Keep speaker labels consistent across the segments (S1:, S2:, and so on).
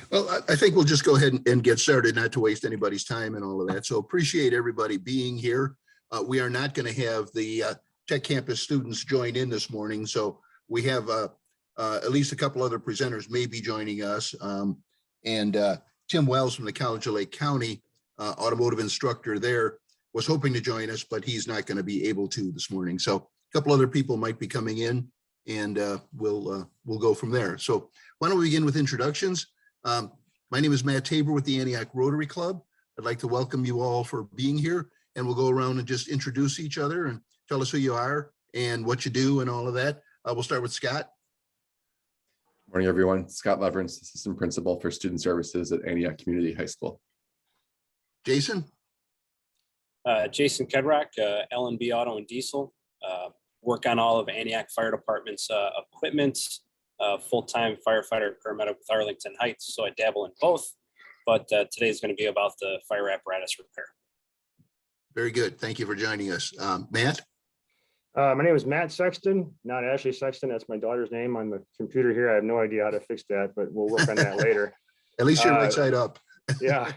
S1: Well, I think we'll just go ahead and get started, not to waste anybody's time and all of that. So appreciate everybody being here. We are not going to have the Tech Campus students join in this morning. So we have at least a couple other presenters may be joining us. Tim Wells from the College of Lake County, automotive instructor there, was hoping to join us, but he's not going to be able to this morning. So a couple other people might be coming in, and we'll go from there. So why don't we begin with introductions? My name is Matt Tabor with the Antioch Rotary Club. I'd like to welcome you all for being here, and we'll go around and just introduce each other and tell us who you are and what you do and all of that. We'll start with Scott.
S2: Morning, everyone. Scott Leverance, Assistant Principal for Student Services at Antioch Community High School.
S1: Jason.
S3: Jason Kedrock, L&B Auto and Diesel. Work on all of Antioch Fire Department's equipment, full-time firefighter, paramedic with Arlington Heights. So I dabble in both, but today is going to be about the fire apparatus repair.
S1: Very good. Thank you for joining us. Matt.
S4: My name is Matt Sexton, not Ashley Sexton. That's my daughter's name on the computer here. I have no idea how to fix that, but we'll work on that later.
S1: At least you're right side up.
S4: Yeah.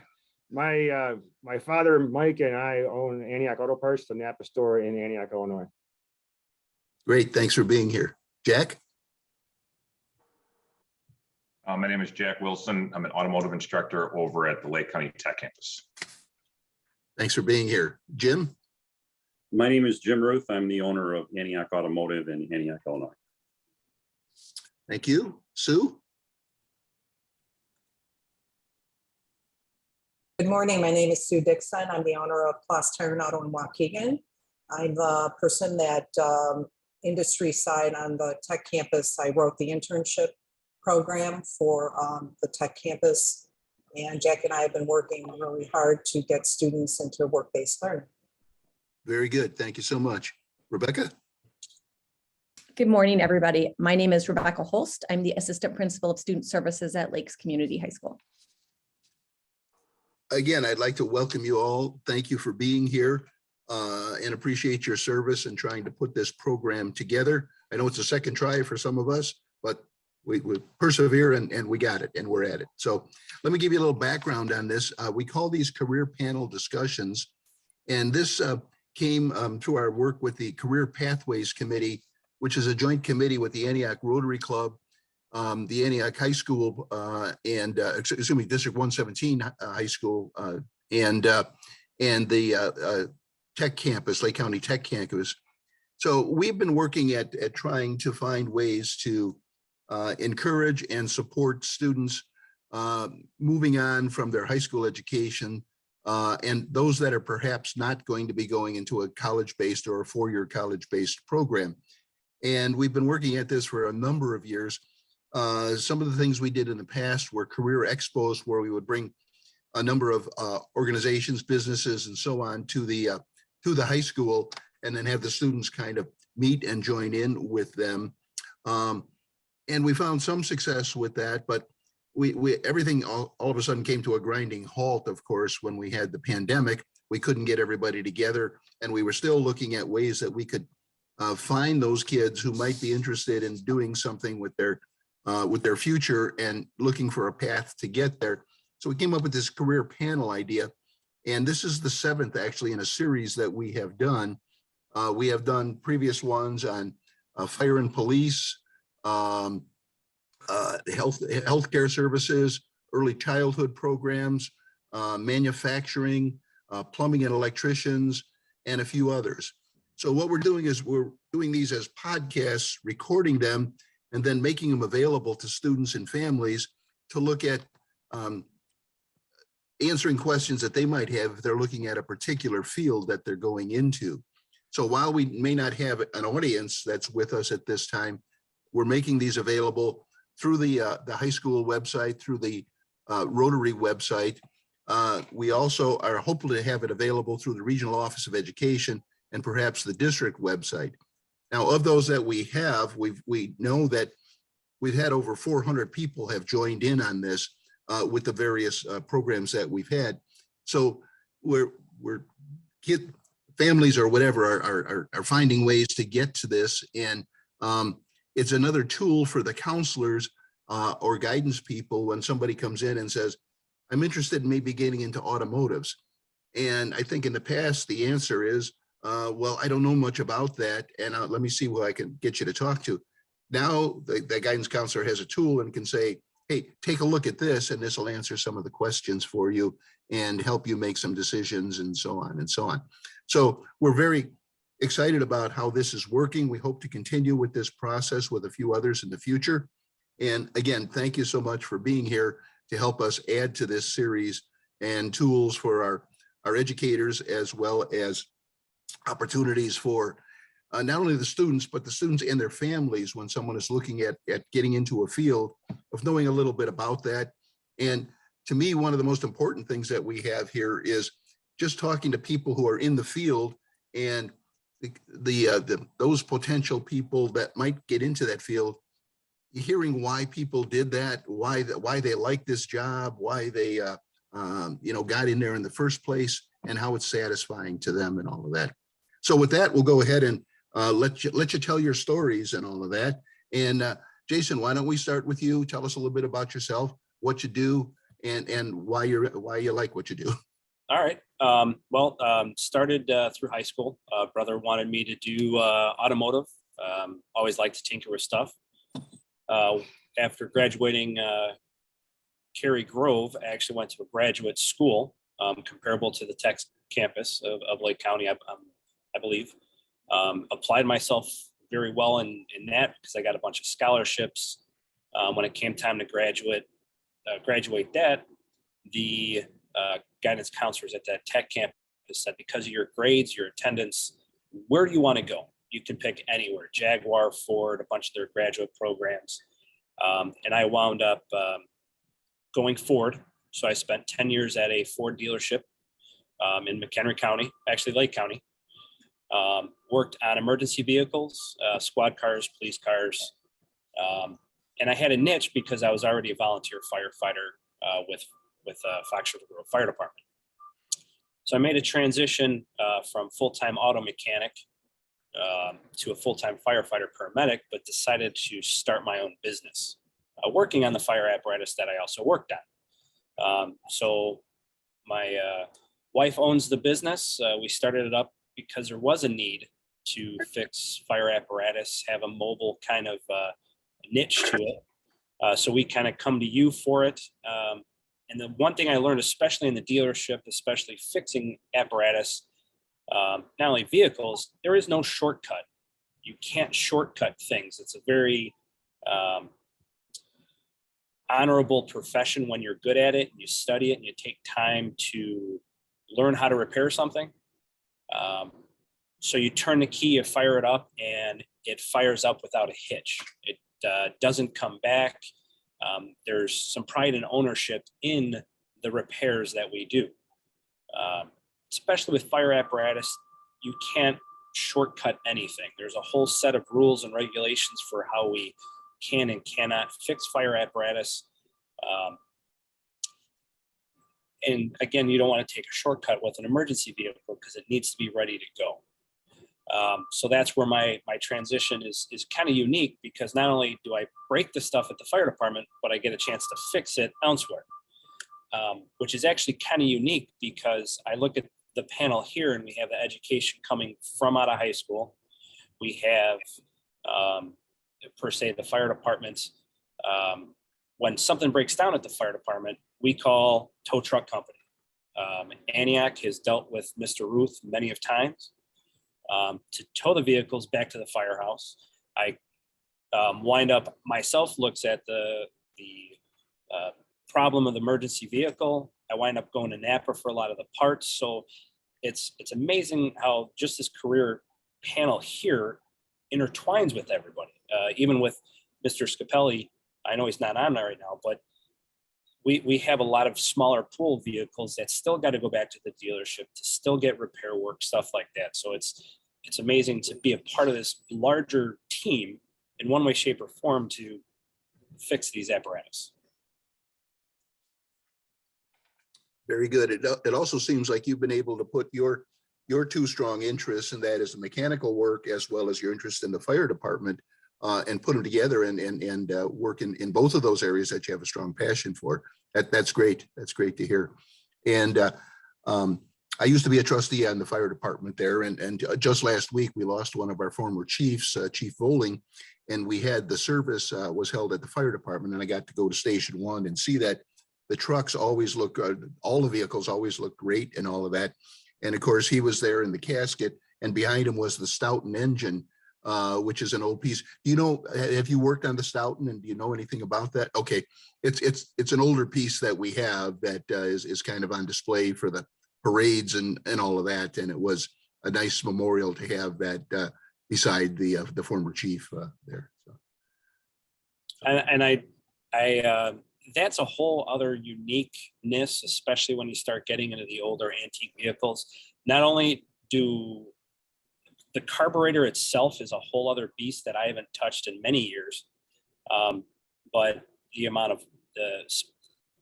S4: My father, Mike, and I own Antioch Auto Parts, the Napa store in Antioch, Illinois.
S1: Great. Thanks for being here. Jack.
S5: My name is Jack Wilson. I'm an automotive instructor over at the Lake County Tech Campus.
S1: Thanks for being here. Jim.
S6: My name is Jim Ruth. I'm the owner of Antioch Automotive in Antioch, Illinois.
S1: Thank you. Sue.
S7: Good morning. My name is Sue Dixon. I'm the owner of Plus Tire and Auto in Waukegan. I'm the person that industry side on the Tech Campus. I wrote the internship program for the Tech Campus, and Jack and I have been working really hard to get students into work-based learning.
S1: Very good. Thank you so much. Rebecca.
S8: Good morning, everybody. My name is Rebecca Holst. I'm the Assistant Principal of Student Services at Lakes Community High School.
S1: Again, I'd like to welcome you all. Thank you for being here and appreciate your service and trying to put this program together. I know it's a second try for some of us, but we persevere and we got it and we're at it. So let me give you a little background on this. We call these career panel discussions, and this came through our work with the Career Pathways Committee, which is a joint committee with the Antioch Rotary Club, the Antioch High School, and District 117 High School, and the Tech Campus, Lake County Tech Campus. So we've been working at trying to find ways to encourage and support students moving on from their high school education, and those that are perhaps not going to be going into a college-based or a four-year college-based program. And we've been working at this for a number of years. Some of the things we did in the past were career expos, where we would bring a number of organizations, businesses, and so on to the high school, and then have the students kind of meet and join in with them. And we found some success with that, but everything all of a sudden came to a grinding halt, of course, when we had the pandemic. We couldn't get everybody together, and we were still looking at ways that we could find those kids who might be interested in doing something with their future and looking for a path to get there. So we came up with this career panel idea, and this is the 7th actually in a series that we have done. We have done previous ones on fire and police, healthcare services, early childhood programs, manufacturing, plumbing and electricians, and a few others. So what we're doing is we're doing these as podcasts, recording them, and then making them available to students and families to look at answering questions that they might have if they're looking at a particular field that they're going into. So while we may not have an audience that's with us at this time, we're making these available through the high school website, through the Rotary website. We also are hopeful to have it available through the Regional Office of Education and perhaps the district website. Now, of those that we have, we know that we've had over 400 people have joined in on this with the various programs that we've had. So families or whatever are finding ways to get to this, and it's another tool for the counselors or guidance people when somebody comes in and says, I'm interested in maybe getting into automotives. And I think in the past, the answer is, well, I don't know much about that. And let me see who I can get you to talk to. Now the guidance counselor has a tool and can say, hey, take a look at this, and this will answer some of the questions for you and help you make some decisions and so on and so on. So we're very excited about how this is working. We hope to continue with this process with a few others in the future. And again, thank you so much for being here to help us add to this series and tools for our educators, as well as opportunities for not only the students, but the students and their families when someone is looking at getting into a field, of knowing a little bit about that. And to me, one of the most important things that we have here is just talking to people who are in the field, and those potential people that might get into that field, hearing why people did that, why they like this job, why they got in there in the first place, and how it's satisfying to them and all of that. So with that, we'll go ahead and let you tell your stories and all of that. And Jason, why don't we start with you? Tell us a little bit about yourself, what you do, and why you like what you do.
S3: All right. Started through high school. Brother wanted me to do automotive. Always liked to tinker with stuff. After graduating Cary Grove, I actually went to a graduate school comparable to the Tech campus of Lake County, I believe. Applied myself very well in that because I got a bunch of scholarships. When it came time to graduate that, the guidance counselors at that Tech campus said, because of your grades, your attendance, where do you want to go? You can pick anywhere, Jaguar, Ford, a bunch of their graduate programs. And I wound up going Ford. So I spent 10 years at a Ford dealership in McHenry County, actually Lake County. Worked on emergency vehicles, squad cars, police cars. And I had a niche because I was already a volunteer firefighter with Fox River Grove Fire Department. So I made a transition from full-time auto mechanic to a full-time firefighter paramedic, but decided to start my own business, working on the fire apparatus that I also worked on. So my wife owns the business. We started it up because there was a need to fix fire apparatus, have a mobile kind of niche to it. So we kind of come to you for it. And the one thing I learned, especially in the dealership, especially fixing apparatus, not only vehicles, there is no shortcut. You can't shortcut things. It's a very honorable profession when you're good at it and you study it and you take time to learn how to repair something. So you turn the key, you fire it up, and it fires up without a hitch. It doesn't come back. There's some pride and ownership in the repairs that we do. Especially with fire apparatus, you can't shortcut anything. There's a whole set of rules and regulations for how we can and cannot fix fire apparatus. And again, you don't want to take a shortcut with an emergency vehicle because it needs to be ready to go. So that's where my transition is kind of unique, because not only do I break the stuff at the fire department, but I get a chance to fix it elsewhere, which is actually kind of unique because I look at the panel here and we have the education coming from out of high school. We have, per se, the fire departments. When something breaks down at the fire department, we call tow truck company. Antioch has dealt with Mr. Ruth many of times. To tow the vehicles back to the firehouse. I wind up myself looks at the problem of the emergency vehicle. I wind up going to Napa for a lot of the parts. So it's amazing how just this career panel here intertwines with everybody. Even with Mr. Scapelli, I know he's not on there right now, but we have a lot of smaller pool vehicles that still got to go back to the dealership to still get repair work, stuff like that. So it's amazing to be a part of this larger team in one way, shape, or form to fix these apparatus.
S1: Very good. It also seems like you've been able to put your two strong interests, and that is the mechanical work as well as your interest in the fire department, and put them together and work in both of those areas that you have a strong passion for. That's great. That's great to hear. And I used to be a trustee on the fire department there, and just last week we lost one of our former chiefs, Chief Voling, and we had the service was held at the fire department, and I got to go to Station 1 and see that the trucks always look good, all the vehicles always look great and all of that. And of course, he was there in the casket, and behind him was the Stoughton engine, which is an old piece. Do you know, have you worked on the Stoughton, and do you know anything about that? Okay, it's an older piece that we have that is kind of on display for the parades and all of that, and it was a nice memorial to have that beside the former chief there. So.
S3: And I that's a whole other uniqueness, especially when you start getting into the older antique vehicles. Not only do the carburetor itself is a whole other beast that I haven't touched in many years, but the amount of the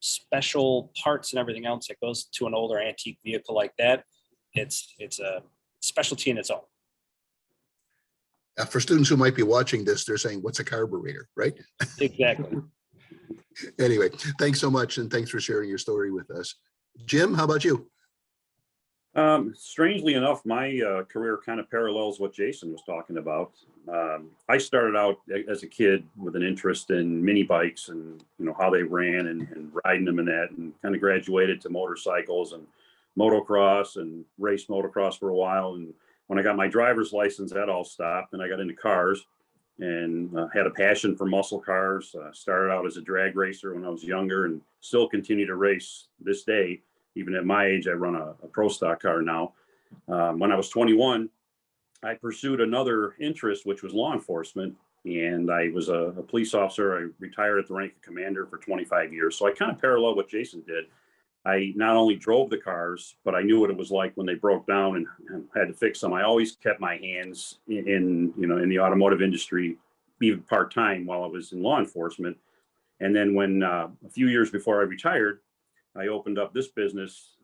S3: special parts and everything else that goes to an older antique vehicle like that, it's a specialty in its own.
S1: For students who might be watching this, they're saying, what's a carburetor, right?
S3: Exactly.
S1: Anyway, thanks so much, and thanks for sharing your story with us. Jim, how about you?
S6: Strangely enough, my career kind of parallels what Jason was talking about. I started out as a kid with an interest in mini bikes and how they ran and riding them and that, and kind of graduated to motorcycles and motocross and raced motocross for a while. And when I got my driver's license, that all stopped, and I got into cars and had a passion for muscle cars. Started out as a drag racer when I was younger, and still continue to race this day. Even at my age, I run a pro stock car now. When I was 21, I pursued another interest, which was law enforcement. And I was a police officer. I retired at the rank of commander for 25 years. So I kind of parallel what Jason did. I not only drove the cars, but I knew what it was like when they broke down and had to fix them. I always kept my hands in the automotive industry, even part-time while I was in law enforcement. And then when a few years before I retired, I opened up this business.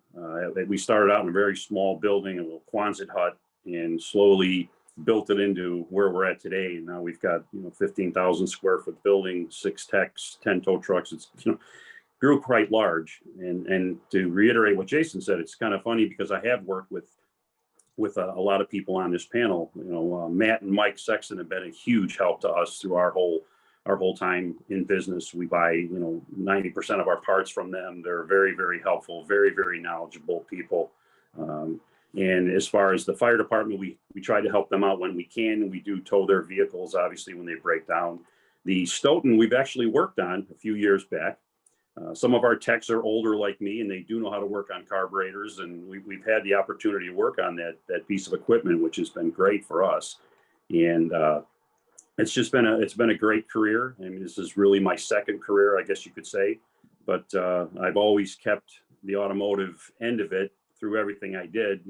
S6: We started out in a very small building, a little Quonset hut, and slowly built it into where we're at today. And now we've got 15,000 square foot building, 6 techs, 10 tow trucks. It's grew quite large. And to reiterate what Jason said, it's kind of funny because I have worked with a lot of people on this panel. Matt and Mike Sexton have been a huge help to us through our whole time in business. We buy 90% of our parts from them. They're very, very helpful, very, very knowledgeable people. And as far as the fire department, we try to help them out when we can. We do tow their vehicles, obviously, when they break down. The Stoughton we've actually worked on a few years back. Some of our techs are older like me, and they do know how to work on carburetors. And we've had the opportunity to work on that piece of equipment, which has been great for us. And it's been a great career. I mean, this is really my second career, I guess you could say. But I've always kept the automotive end of it through everything I did,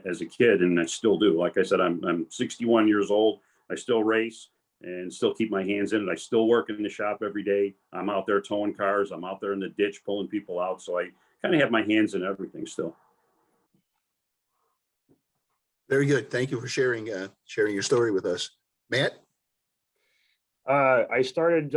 S6: as a kid, and I still do. Like I said, I'm 61 years old. I still race and still keep my hands in it. I still work in the shop every day. I'm out there towing cars. I'm out there in the ditch pulling people out. So I kind of have my hands in everything still.
S1: Very good. Thank you for sharing your story with us. Matt?
S4: I started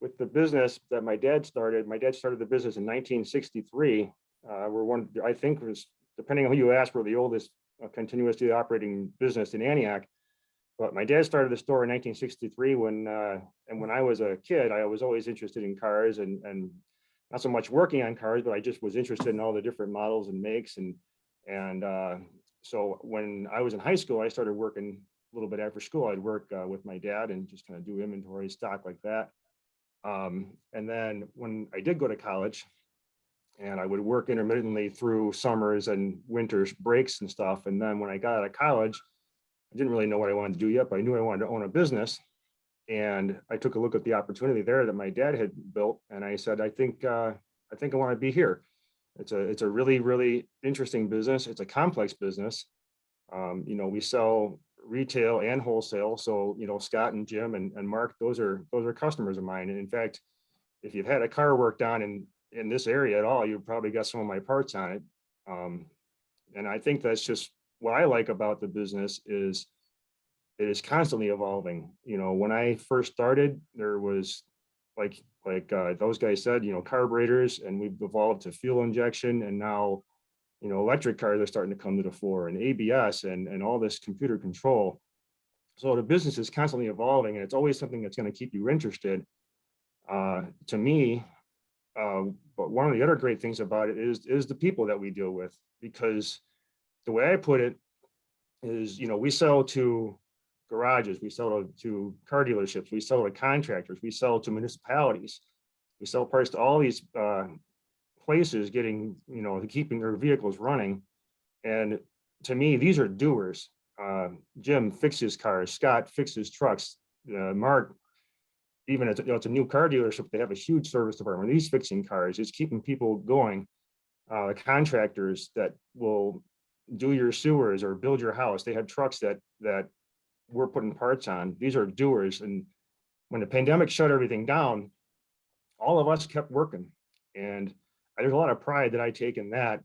S4: with the business that my dad started. My dad started the business in 1963. I think was, depending on who you ask, we're the oldest continuously operating business in Antioch. But my dad started the store in 1963 when I was a kid, I was always interested in cars and not so much working on cars, but I just was interested in all the different models and makes. And so when I was in high school, I started working a little bit after school. I'd work with my dad and just kind of do inventory stock like that. And then when I did go to college, and I would work intermittently through summers and winters breaks and stuff. And then when I got out of college, I didn't really know what I wanted to do yet, but I knew I wanted to own a business. And I took a look at the opportunity there that my dad had built. And I said, I think I want to be here. It's a really, really interesting business. It's a complex business. We sell retail and wholesale. So, Scott and Jim and Mark, those are customers of mine. And in fact, if you've had a car worked on in this area at all, you've probably got some of my parts on it. And I think that's just what I like about the business is it is constantly evolving. You know, when I first started, there was like those guys said, you know, carburetors, and we've evolved to fuel injection, and now, you know, electric cars are starting to come to the fore, and ABS and all this computer control. So the business is constantly evolving, and it's always something that's going to keep you interested. To me, but one of the other great things about it is the people that we deal with, because the way I put it is, you know, we sell to garages, we sell to car dealerships, we sell to contractors, we sell to municipalities, we sell parts to all these places getting, you know, keeping their vehicles running. And to me, these are doers. Jim fixes cars, Scott fixes trucks, Mark, even it's, you know, it's a new car dealership, they have a huge service department. He's fixing cars, it's keeping people going. Contractors that will do your sewers or build your house, they have trucks that we're putting parts on. These are doers. And when the pandemic shut everything down, all of us kept working. And there's a lot of pride that I take in that,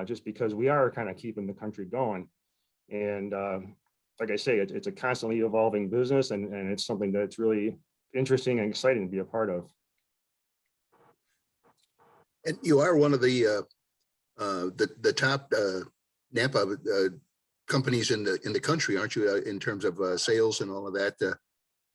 S4: just because we are kind of keeping the country going. And like I say, it's a constantly evolving business, and it's something that's really interesting and exciting to be a part of.
S1: And you are one of the top NAPA companies in the country, aren't you, in terms of sales and all of that?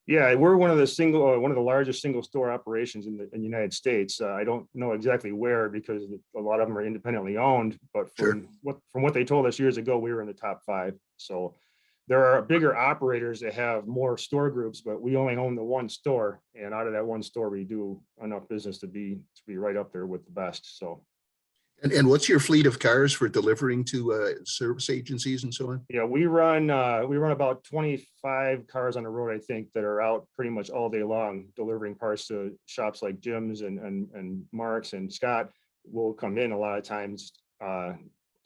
S4: Yeah, we're one of the largest single store operations in the United States. I don't know exactly where, because a lot of them are independently owned, but from what they told us years ago, we were in the top 5. So there are bigger operators that have more store groups, but we only own the one store, and out of that one store, we do enough business to be right up there with the best. So.
S1: And what's your fleet of cars for delivering to service agencies and so on?
S4: Yeah, we run about 25 cars on the road, I think, that are out pretty much all day long, delivering parts to shops like Jim's and Mark's, and Scott will come in a lot of times to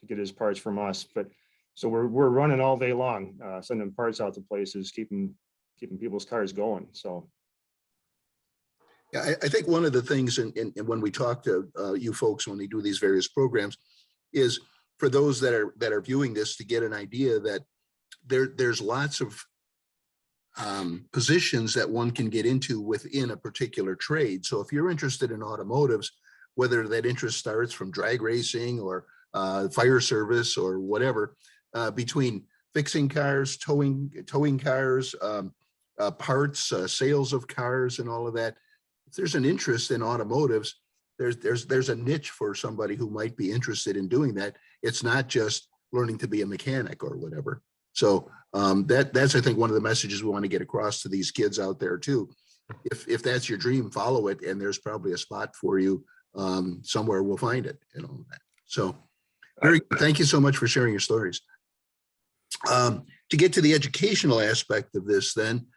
S4: get his parts from us. But so we're running all day long, sending parts out to places, keeping people's cars going. So.
S1: Yeah, I think one of the things, and when we talk to you folks, when they do these various programs, is for those that are viewing this to get an idea that there's lots of positions that one can get into within a particular trade. So if you're interested in automotives, whether that interest starts from drag racing or fire service or whatever, between fixing cars, towing cars, parts, sales of cars, and all of that. If there's an interest in automotives, there's a niche for somebody who might be interested in doing that. It's not just learning to be a mechanic or whatever. So that's, I think, one of the messages we want to get across to these kids out there too. If that's your dream, follow it, and there's probably a spot for you somewhere. We'll find it, and all that. So thank you so much for sharing your stories. To get to the educational aspect of this, then.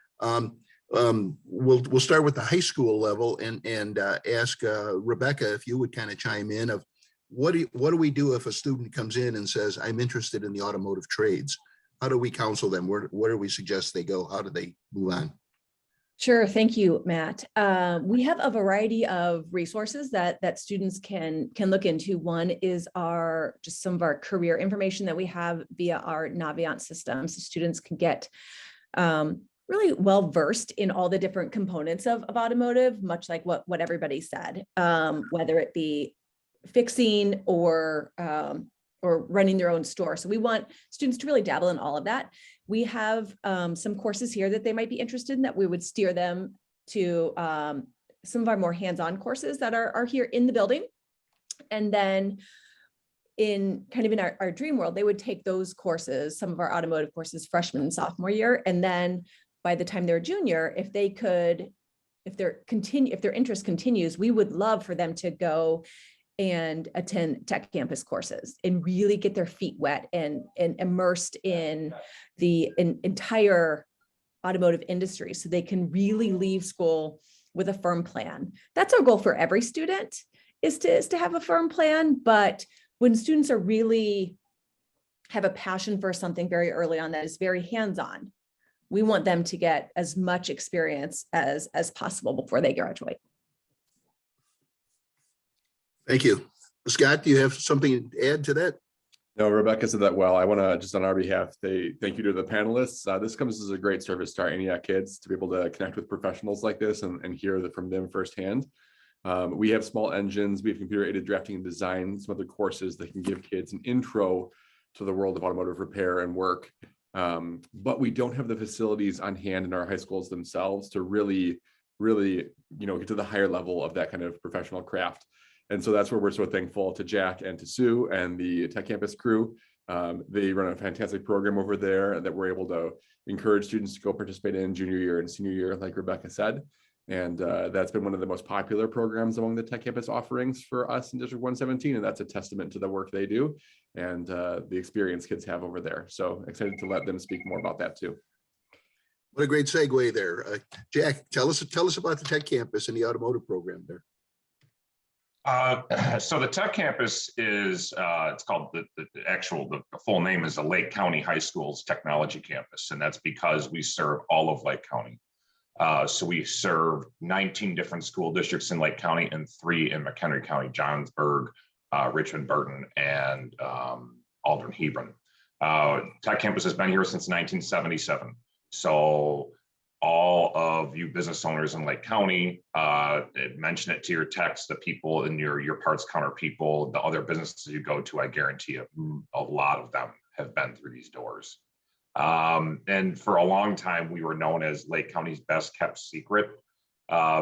S1: We'll start with the high school level and ask Rebecca if you would kind of chime in of what do we do if a student comes in and says, I'm interested in the automotive trades? How do we counsel them? Where do we suggest they go? How do they move on?
S8: Sure. Thank you, Matt. We have a variety of resources that students can look into. One is just some of our career information that we have via our Navient system. So students can get really well versed in all the different components of automotive, much like what everybody said, whether it be fixing or running their own store. So we want students to really dabble in all of that. We have some courses here that they might be interested in that we would steer them to some of our more hands-on courses that are here in the building. And then in our dream world, they would take those courses, some of our automotive courses, freshman and sophomore year, and then by the time they're a junior, if their interest continues, we would love for them to go and attend tech campus courses and really get their feet wet and immersed in the entire automotive industry, so they can really leave school with a firm plan. That's our goal for every student, is to have a firm plan. But when students are really have a passion for something very early on that is very hands-on, we want them to get as much experience as possible before they graduate.
S1: Thank you. Scott, do you have something to add to that?
S2: No, Rebecca said that well. I want to just on our behalf, thank you to the panelists. This comes as a great service to our Antioch kids to be able to connect with professionals like this and hear from them firsthand. We have small engines, we have computer aided drafting and design, some other courses that can give kids an intro to the world of automotive repair and work. But we don't have the facilities on hand in our high schools themselves to really, get to the higher level of that kind of professional craft. And so that's where we're so thankful to Jack and to Sue and the Tech Campus crew. They run a fantastic program over there that we're able to encourage students to go participate in junior year and senior year, like Rebecca said. And that's been one of the most popular programs among the Tech Campus offerings for us in District 117. And that's a testament to the work they do and the experience kids have over there. So excited to let them speak more about that too.
S1: What a great segue there. Jack, tell us about the Tech Campus and the automotive program there.
S5: So the Tech Campus is, it's called the full name is the Lake County High School's Technology Campus. And that's because we serve all of Lake County. So we serve 19 different school districts in Lake County and 3 in McHenry County, Johnsburg, Richmond, Burton, and Aldrin, Hebron. Tech Campus has been here since 1977. So all of you business owners in Lake County, mention it to your text, the people in your parts counter people, the other businesses you go to, I guarantee you, a lot of them have been through these doors. And for a long time, we were known as Lake County's best kept secret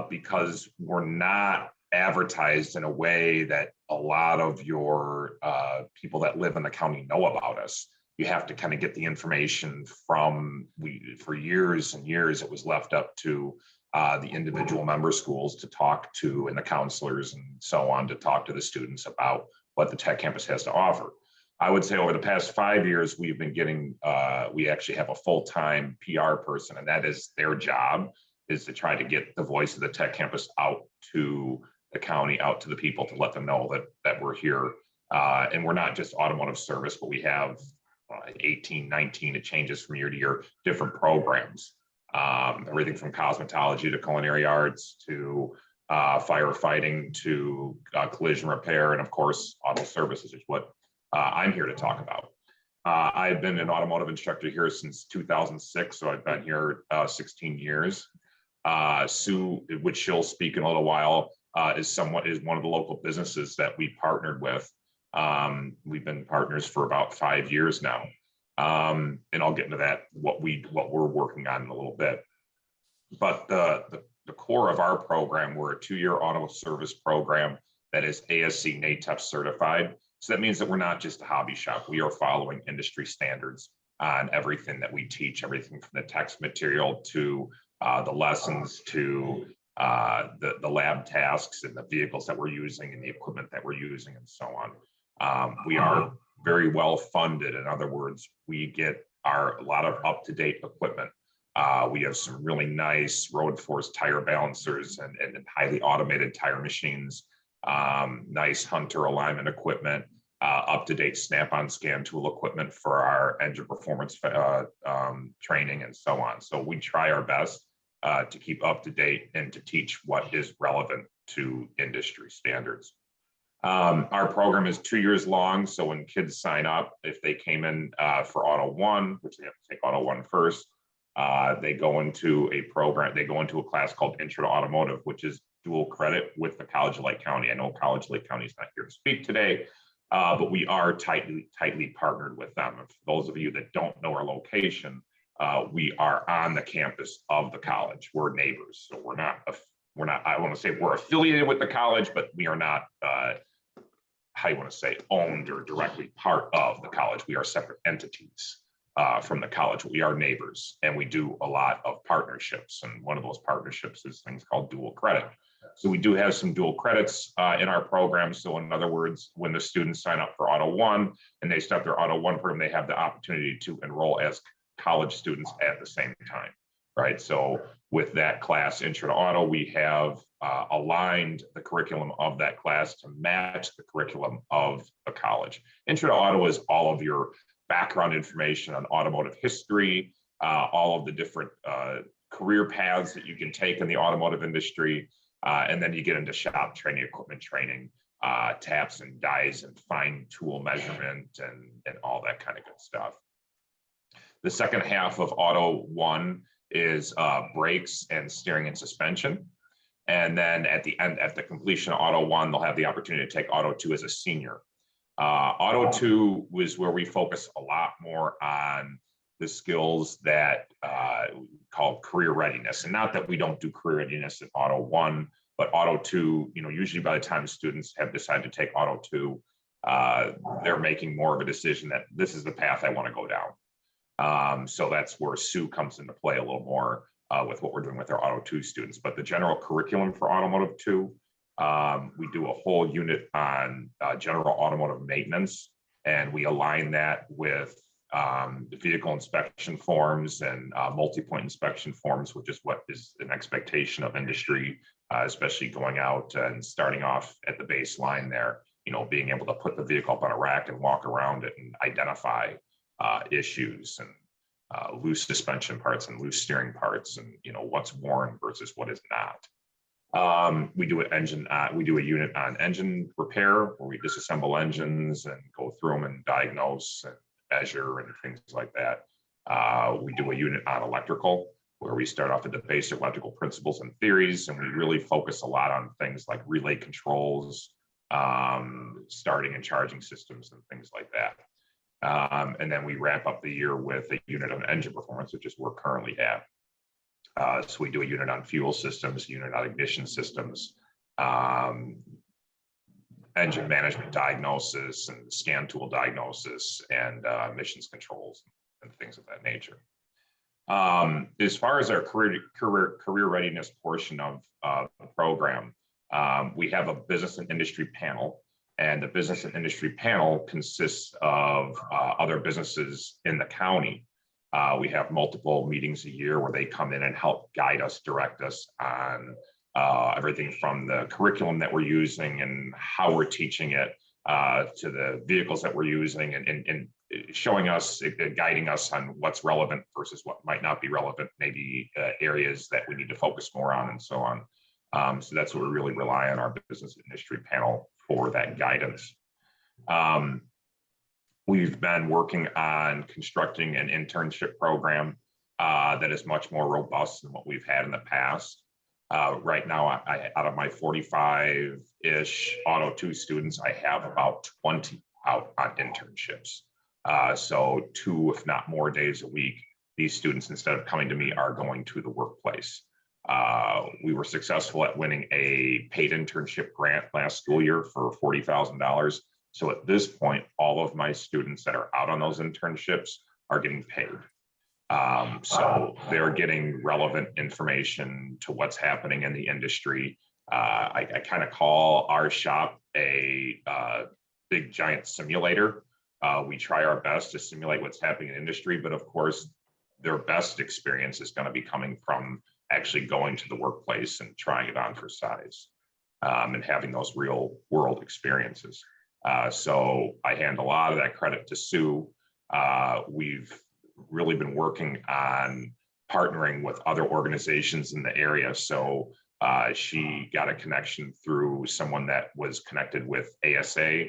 S5: because we're not advertised in a way that a lot of your people that live in the county know about us. You have to kind of get the information for years and years, it was left up to the individual member schools to talk to and the counselors and so on to talk to the students about what the Tech Campus has to offer. I would say over the past 5 years, we've been getting, we actually have a full-time PR person, and that is their job, is to try to get the voice of the Tech Campus out to the county, out to the people to let them know that we're here. And we're not just automotive service, but we have 18, 19, it changes from year to year, different programs, everything from cosmetology to culinary arts to firefighting to collision repair, and of course, auto services is what I'm here to talk about. I've been an automotive instructor here since 2006, so I've been here 16 years. Sue, which she'll speak in a little while, is one of the local businesses that we partnered with. We've been partners for about 5 years now. And I'll get into that, what we're working on in a little bit. But the core of our program, we're a 2-year auto service program that is ASC NATEP certified. So that means that we're not just a hobby shop. We are following industry standards on everything that we teach, everything from the text material to the lessons to the lab tasks and the vehicles that we're using and the equipment that we're using and so on. We are very well funded. In other words, we get a lot of up-to-date equipment. We have some really nice road force tire balancers and highly automated tire machines, nice Hunter alignment equipment, up-to-date snap-on scan tool equipment for our engine performance training and so on. So we try our best to keep up to date and to teach what is relevant to industry standards. Our program is 2 years long. So when kids sign up, if they came in for Auto 1, which they have to take Auto 1 first, they go into a program, they go into a class called Intro to Automotive, which is dual credit with the College of Lake County. I know College of Lake County is not here to speak today, but we are tightly partnered with them. And for those of you that don't know our location, we are on the campus of the college. We're neighbors, so we're not, I want to say we're affiliated with the college, but we are not, how you want to say, owned or directly part of the college. We are separate entities from the college. We are neighbors, and we do a lot of partnerships. And one of those partnerships is things called dual credit. So we do have some dual credits in our program. So in other words, when the students sign up for Auto 1 and they start their Auto 1 program, they have the opportunity to enroll as college students at the same time, right? So with that class, Intro to Auto, we have aligned the curriculum of that class to match the curriculum of the college. Intro to Auto is all of your background information on automotive history, all of the different career paths that you can take in the automotive industry. And then you get into shop training, equipment training, taps and dies and fine tool measurement and all that kind of good stuff. The second half of Auto 1 is brakes and steering and suspension. And then at the end, at the completion of Auto 1, they'll have the opportunity to take Auto 2 as a senior. Auto 2 was where we focus a lot more on the skills that we call career readiness. And not that we don't do career readiness in Auto 1, but Auto 2, you know, usually by the time students have decided to take Auto 2, they're making more of a decision that this is the path I want to go down. So that's where Sue comes into play a little more with what we're doing with our Auto 2 students. But the general curriculum for Automotive 2, we do a whole unit on general automotive maintenance, and we align that with the vehicle inspection forms and multi-point inspection forms, which is what is an expectation of industry, especially going out and starting off at the baseline there, you know, being able to put the vehicle up on a rack and walk around it and identify issues and loose suspension parts and loose steering parts, and you know what's worn versus what is not. We do a unit on engine repair where we disassemble engines and go through them and diagnose and measure and things like that. We do a unit on electrical where we start off at the basic electrical principles and theories, and we really focus a lot on things like relay controls, starting and charging systems and things like that. And then we wrap up the year with a unit on engine performance, which is where we're currently at. So we do a unit on fuel systems, unit on ignition systems, engine management diagnosis and scan tool diagnosis and emissions controls and things of that nature. As far as our career readiness portion of the program, we have a business and industry panel. And the business and industry panel consists of other businesses in the county. We have multiple meetings a year where they come in and help guide us, direct us on everything from the curriculum that we're using and how we're teaching it to the vehicles that we're using and showing us, guiding us on what's relevant versus what might not be relevant, maybe areas that we need to focus more on and so on. So that's what we really rely on our business industry panel for that guidance. We've been working on constructing an internship program that is much more robust than what we've had in the past. Right now, out of my 45-ish Auto 2 students, I have about 20 out on internships. So 2, if not more days a week, these students, instead of coming to me, are going to the workplace. We were successful at winning a paid internship grant last school year for $40,000. So at this point, all of my students that are out on those internships are getting paid. So they're getting relevant information to what's happening in the industry. I kind of call our shop a big giant simulator. We try our best to simulate what's happening in industry, but of course, their best experience is going to be coming from actually going to the workplace and trying it on for size and having those real world experiences. So I hand a lot of that credit to Sue. We've really been working on partnering with other organizations in the area. So she got a connection through someone that was connected with ASA.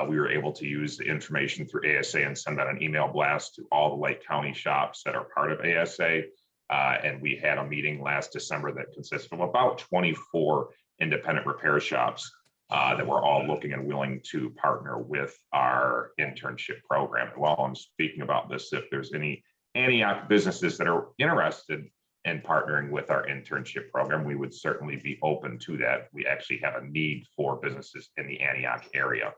S5: We were able to use the information through ASA and send out an email blast to all the Lake County shops that are part of ASA. And we had a meeting last December that consisted of about 24 independent repair shops that were all looking and willing to partner with our internship program. And while I'm speaking about this, if there's any Antioch businesses that are interested in partnering with our internship program, we would certainly be open to that. We actually have a need for businesses in the Antioch area.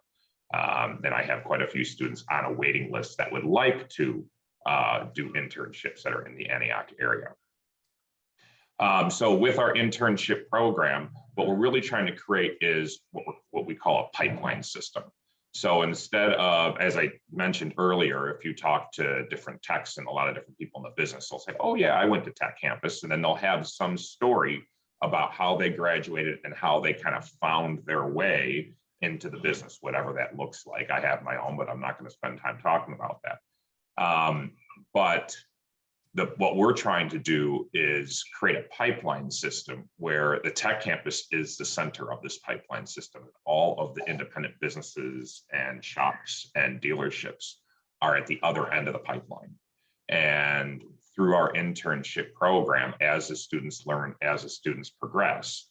S5: And I have quite a few students on a waiting list that would like to do internships that are in the Antioch area. So with our internship program, what we're really trying to create is what we call a pipeline system. So instead of, as I mentioned earlier, if you talk to different techs and a lot of different people in the business, they'll say, oh yeah, I went to tech campus, and then they'll have some story about how they graduated and how they kind of found their way into the business, whatever that looks like. I have my own, but I'm not going to spend time talking about that. But what we're trying to do is create a pipeline system where the tech campus is the center of this pipeline system. All of the independent businesses and shops and dealerships are at the other end of the pipeline. And through our internship program, as the students learn, as the students progress,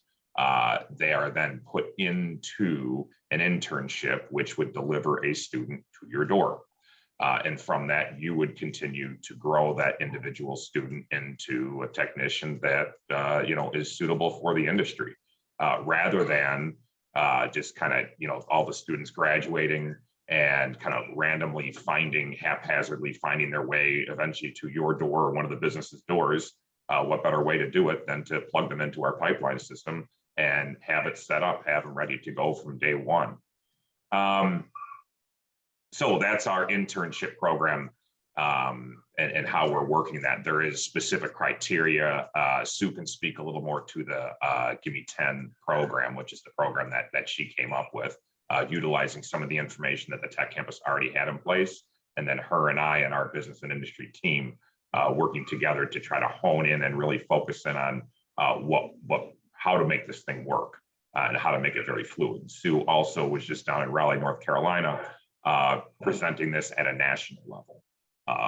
S5: they are then put into an internship, which would deliver a student to your door. And from that, you would continue to grow that individual student into a technician that is suitable for the industry, rather than just kind of all the students graduating and kind of randomly haphazardly finding their way eventually to your door or one of the business's doors. What better way to do it than to plug them into our pipeline system and have it set up, have them ready to go from day one. So that's our internship program, and how we're working that. There is specific criteria. Sue can speak a little more to the Give Me 10 program, which is the program that she came up with, utilizing some of the information that the tech campus already had in place. And then her and I and our business and industry team working together to try to hone in and really focus in on how to make this thing work and how to make it very fluid. Sue also was just down in Raleigh, North Carolina, presenting this at a national level.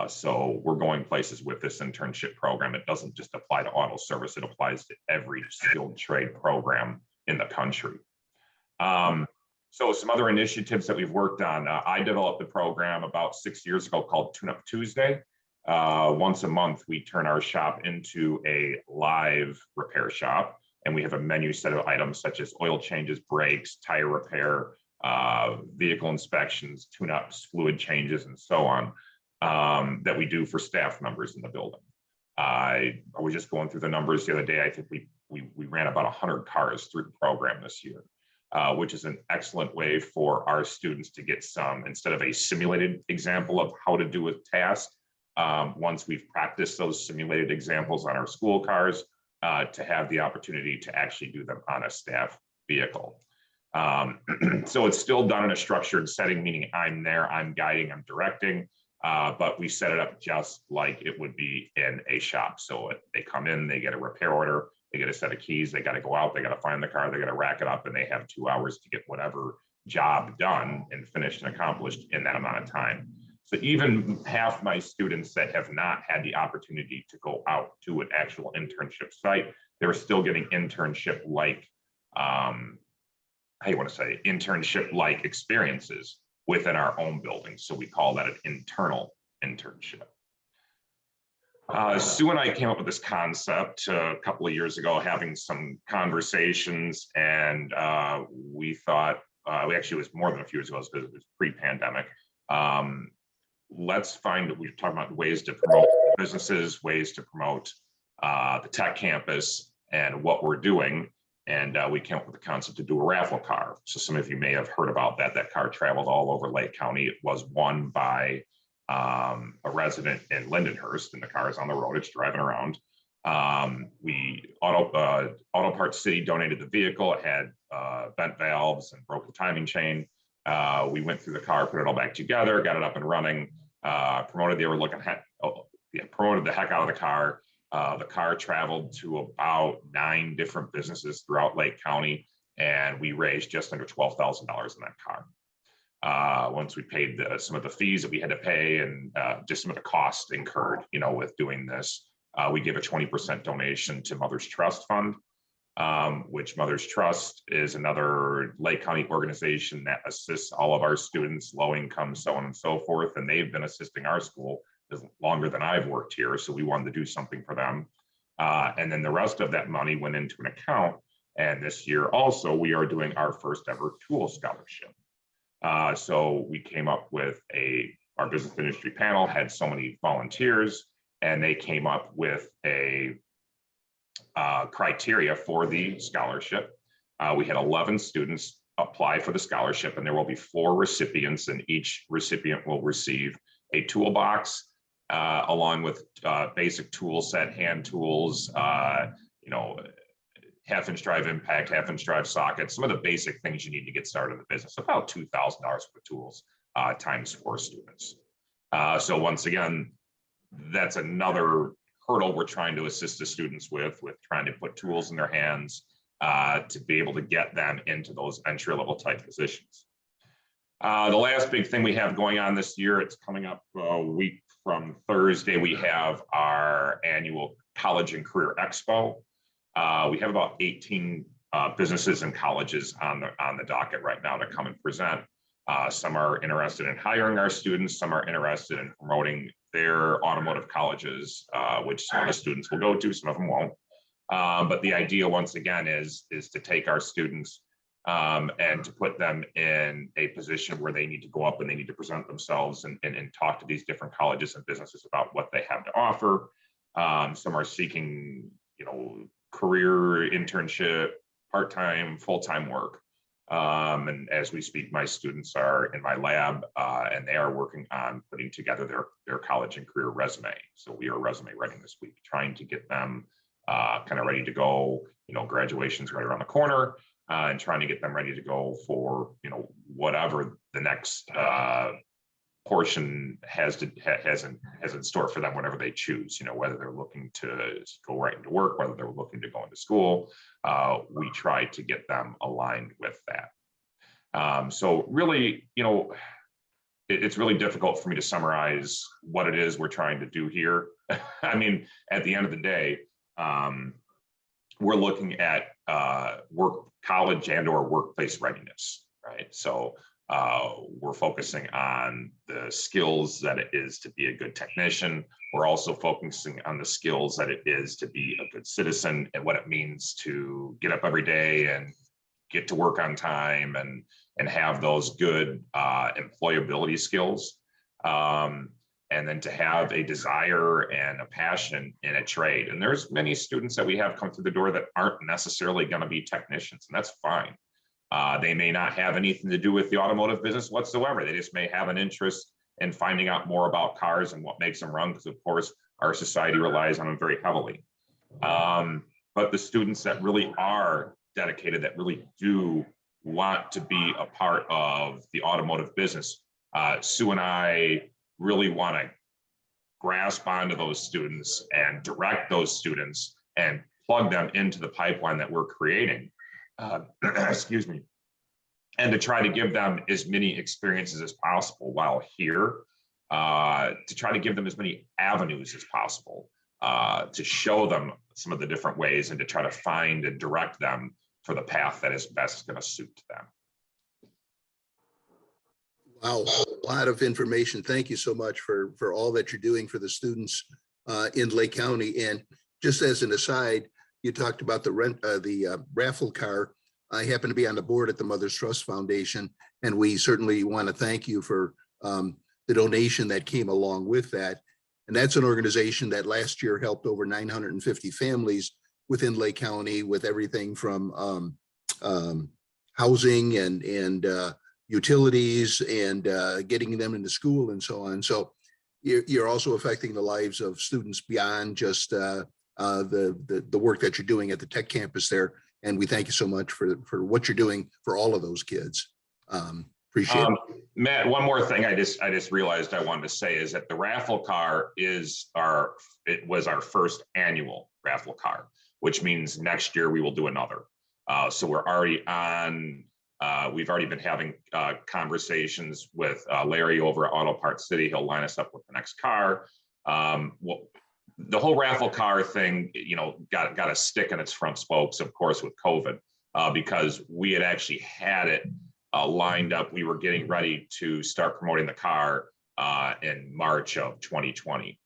S5: So we're going places with this internship program. It doesn't just apply to auto service, it applies to every skilled trade program in the country. So some other initiatives that we've worked on. I developed a program about 6 years ago called Tune Up Tuesday. Once a month, we turn our shop into a live repair shop, and we have a menu set of items such as oil changes, brakes, tire repair, vehicle inspections, tune-ups, fluid changes, and so on, that we do for staff members in the building. I was just going through the numbers the other day. I think we ran about 100 cars through the program this year, which is an excellent way for our students to get some, instead of a simulated example of how to do a task, once we've practiced those simulated examples on our school cars, to have the opportunity to actually do them on a staff vehicle. So it's still done in a structured setting, meaning I'm there, I'm guiding, I'm directing, but we set it up just like it would be in a shop. So they come in, they get a repair order, they get a set of keys, they got to go out, they got to find the car, they got to rack it up, and they have 2 hours to get whatever job done and finished and accomplished in that amount of time. So even half my students that have not had the opportunity to go out to an actual internship site, they're still getting internship-like, internship-like experiences within our own building. So we call that an internal internship. Sue and I came up with this concept a couple of years ago, having some conversations, and we thought, it was more than a few years ago, because it was pre-pandemic. Let's find, we're talking about ways to promote businesses, ways to promote the tech campus and what we're doing. And we came up with the concept to do a raffle car. So some of you may have heard about that. That car traveled all over Lake County. It was won by a resident in Lindenhurst, and the car is on the road. It's driving around. Auto Parts City donated the vehicle. It had bent valves and broken timing chain. We went through the car, put it all back together, got it up and running, promoted the heck out of the car. The car traveled to about 9 different businesses throughout Lake County, and we raised just under $12,000 in that car. Once we paid some of the fees that we had to pay and just some of the costs incurred, with doing this, we gave a 20% donation to Mother's Trust Fund, which Mother's Trust is another Lake County organization that assists all of our students, low income, so on and so forth. And they've been assisting our school longer than I've worked here. So we wanted to do something for them. And then the rest of that money went into an account. And this year also, we are doing our first ever tool scholarship. So we came up with our business industry panel had so many volunteers, and they came up with a criteria for the scholarship. We had 11 students apply for the scholarship, and there will be 4 recipients, and each recipient will receive a toolbox along with basic tool set, hand tools, half-inch drive impact, half-inch drive socket, some of the basic things you need to get started in the business, about $2,000 for tools times 4 students. So once again, that's another hurdle we're trying to assist the students with trying to put tools in their hands to be able to get them into those entry-level type positions. The last big thing we have going on this year, it's coming up a week from Thursday, we have our annual College and Career Expo. We have about 18 businesses and colleges on the docket right now to come and present. Some are interested in hiring our students, some are interested in promoting their automotive colleges, which some of the students will go to, some of them won't. But the idea, once again, is to take our students and to put them in a position where they need to go up and they need to present themselves and talk to these different colleges and businesses about what they have to offer. Some are seeking, career internship, part-time, full-time work. And as we speak, my students are in my lab and they are working on putting together their college and career resume. So we are resume writing this week, trying to get them kind of ready to go. Graduation's right around the corner, and trying to get them ready to go for whatever the next portion has in store for them, whatever they choose. Whether they're looking to go right into work, whether they're looking to go into school, we try to get them aligned with that. So really, it's really difficult for me to summarize what it is we're trying to do here. I mean, at the end of the day, we're looking at college and or workplace readiness, right? So we're focusing on the skills that it is to be a good technician. We're also focusing on the skills that it is to be a good citizen and what it means to get up every day and get to work on time and have those good employability skills. And then to have a desire and a passion in a trade. And there's many students that we have come through the door that aren't necessarily going to be technicians, and that's fine. They may not have anything to do with the automotive business whatsoever. They just may have an interest in finding out more about cars and what makes them run, because of course our society relies on them very heavily. But the students that really are dedicated, that really do want to be a part of the automotive business, Sue and I really want to grasp onto those students and direct those students and plug them into the pipeline that we're creating. Excuse me, and to try to give them as many experiences as possible while here, to try to give them as many avenues as possible, to show them some of the different ways and to try to find and direct them for the path that is best going to suit them.
S1: Wow, a lot of information. Thank you so much for all that you're doing for the students in Lake County. And just as an aside, you talked about the raffle car. I happen to be on the board at the Mother's Trust Foundation, and we certainly want to thank you for the donation that came along with that. And that's an organization that last year helped over 950 families within Lake County with everything from housing and utilities and getting them into school and so on. So you're also affecting the lives of students beyond just the work that you're doing at the tech campus there. And we thank you so much for what you're doing for all of those kids. Appreciate it.
S5: Matt, one more thing I just realized I wanted to say is that the raffle car was our first annual raffle car, which means next year we will do another. So we're already on, we've already been having conversations with Larry over at Auto Parts City. He'll line us up with the next car. The whole raffle car thing, got a stick in its front spokes, of course, with COVID, because we had actually had it lined up. We were getting ready to start promoting the car in March of 2020.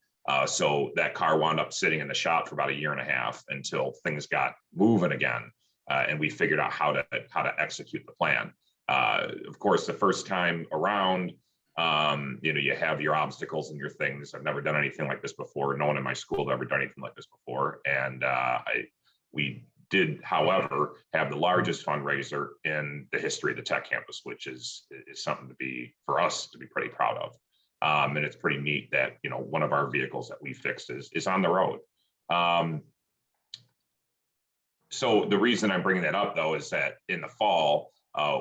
S5: So that car wound up sitting in the shop for about 1.5 years until things got moving again. And we figured out how to execute the plan. Of course, the first time around, you have your obstacles and your things. I've never done anything like this before. No one in my school has ever done anything like this before. And we did, however, have the largest fundraiser in the history of the tech campus, which is something for us to be pretty proud of. And it's pretty neat that, one of our vehicles that we fixed is on the road. So the reason I'm bringing that up, though, is that in the fall,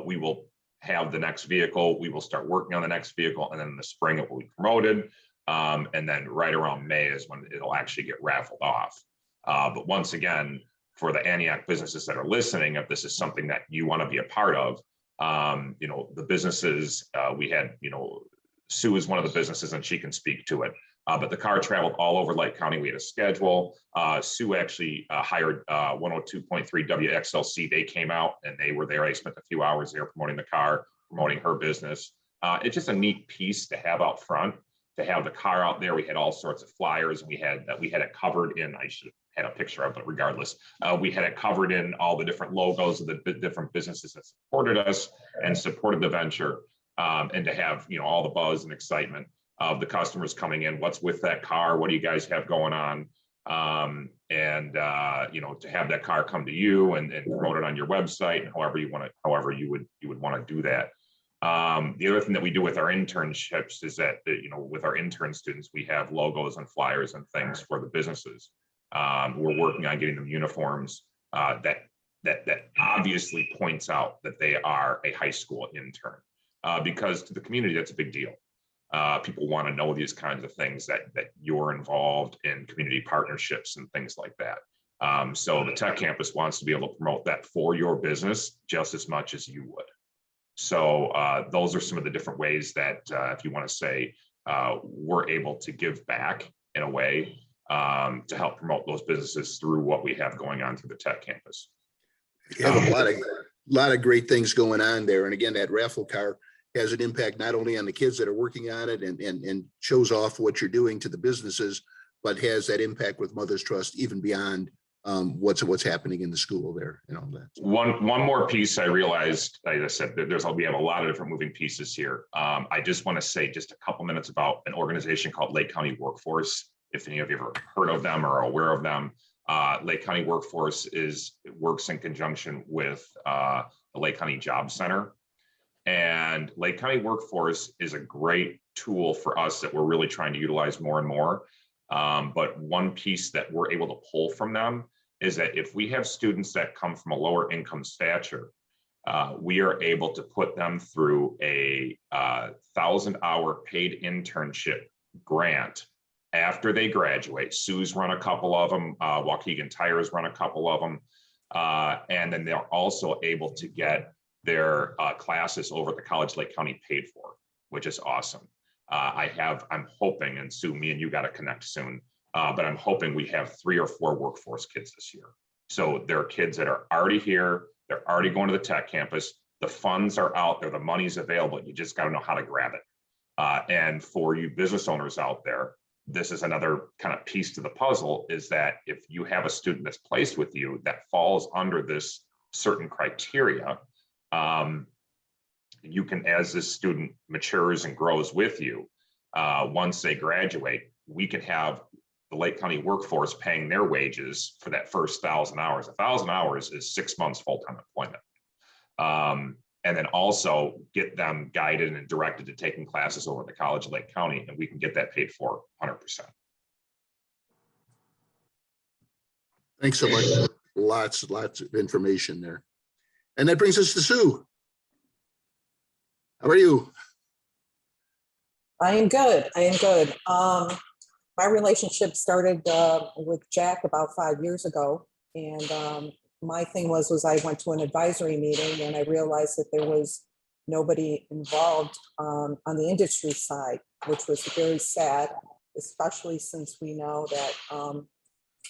S5: we will have the next vehicle. We will start working on the next vehicle, and then in the spring it will be promoted. And then right around May is when it'll actually get raffled off. But once again, for the Antioch businesses that are listening, if this is something that you want to be a part of, the businesses, we had, Sue is one of the businesses and she can speak to it. But the car traveled all over Lake County. We had a schedule. Sue actually hired 102.3 WXLC. They came out and they were there. I spent a few hours there promoting the car, promoting her business. It's just a neat piece to have out front, to have the car out there. We had all sorts of flyers, and we had it covered in, I should have had a picture of it, regardless. We had it covered in all the different logos of the different businesses that supported us and supported the venture. And to have, all the buzz and excitement of the customers coming in, what's with that car, what do you guys have going on? To have that car come to you and promote it on your website, and however you would want to do that. The other thing that we do with our internships is that, with our intern students, we have logos and flyers and things for the businesses. We're working on getting them uniforms that obviously points out that they are a high school intern, because to the community, that's a big deal. People want to know these kinds of things, that you're involved in community partnerships and things like that. So the Tech Campus wants to be able to promote that for your business just as much as you would. So those are some of the different ways that, if you want to say, we're able to give back in a way to help promote those businesses through what we have going on through the Tech Campus.
S1: You have a lot of great things going on there. And again, that raffle car has an impact not only on the kids that are working on it and shows off what you're doing to the businesses, but has that impact with Mother's Trust even beyond what's happening in the school there and all that.
S5: One more piece I realized, like I said, we have a lot of different moving pieces here. I just want to say just a couple minutes about an organization called Lake County Workforce. If any of you ever heard of them or are aware of them, Lake County Workforce works in conjunction with the Lake County Job Center. And Lake County Workforce is a great tool for us that we're really trying to utilize more and more. But one piece that we're able to pull from them is that if we have students that come from a lower income stature, we are able to put them through a 1,000-hour paid internship grant after they graduate. Sue's run a couple of them, Waukegan Tires run a couple of them, and then they're also able to get their classes over at the College Lake County paid for, which is awesome. I'm hoping, and Sue, me and you got to connect soon, but I'm hoping we have 3 or 4 workforce kids this year. So there are kids that are already here. They're already going to the Tech Campus. The funds are out there. The money's available. You just got to know how to grab it. And for you business owners out there, this is another kind of piece to the puzzle, is that if you have a student that's placed with you that falls under this certain criteria, you can, as this student matures and grows with you, once they graduate, we can have the Lake County Workforce paying their wages for that first 1,000 hours. 1,000 hours is 6 months full-time employment. And then also get them guided and directed to taking classes over at the College of Lake County, and we can get that paid for 100%.
S1: Thanks so much. Lots of information there. And that brings us to Sue. How are you?
S7: I am good. My relationship started with Jack about 5 years ago. And my thing was I went to an advisory meeting and I realized that there was nobody involved on the industry side, which was very sad, especially since we know that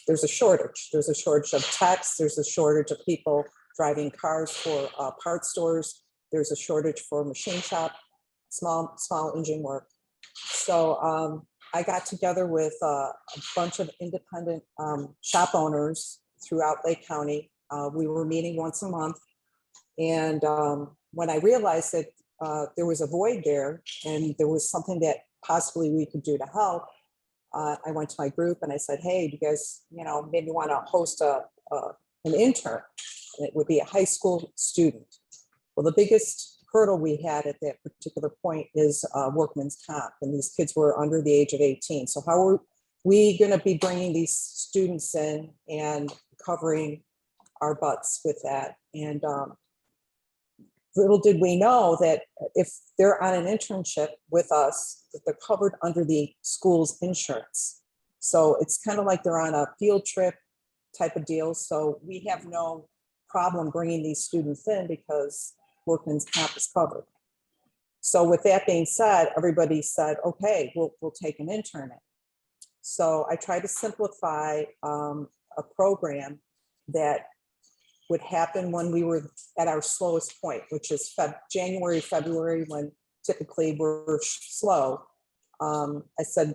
S7: there's a shortage. There's a shortage of techs. There's a shortage of people driving cars for parts stores. There's a shortage for machine shop, small engine work. So I got together with a bunch of independent shop owners throughout Lake County. We were meeting once a month. And when I realized that there was a void there and there was something that possibly we could do to help, I went to my group and I said, hey, do you guys, maybe want to host an intern? And it would be a high school student. Well, the biggest hurdle we had at that particular point is workman's comp, and these kids were under the age of 18. So how are we going to be bringing these students in and covering our butts with that? And little did we know that if they're on an internship with us, that they're covered under the school's insurance. So it's kind of like they're on a field trip type of deal. So we have no problem bringing these students in because workman's comp is covered. So with that being said, everybody said, okay, we'll take an intern in. So I tried to simplify a program that would happen when we were at our slowest point, which is January, February, when typically we're slow. I said,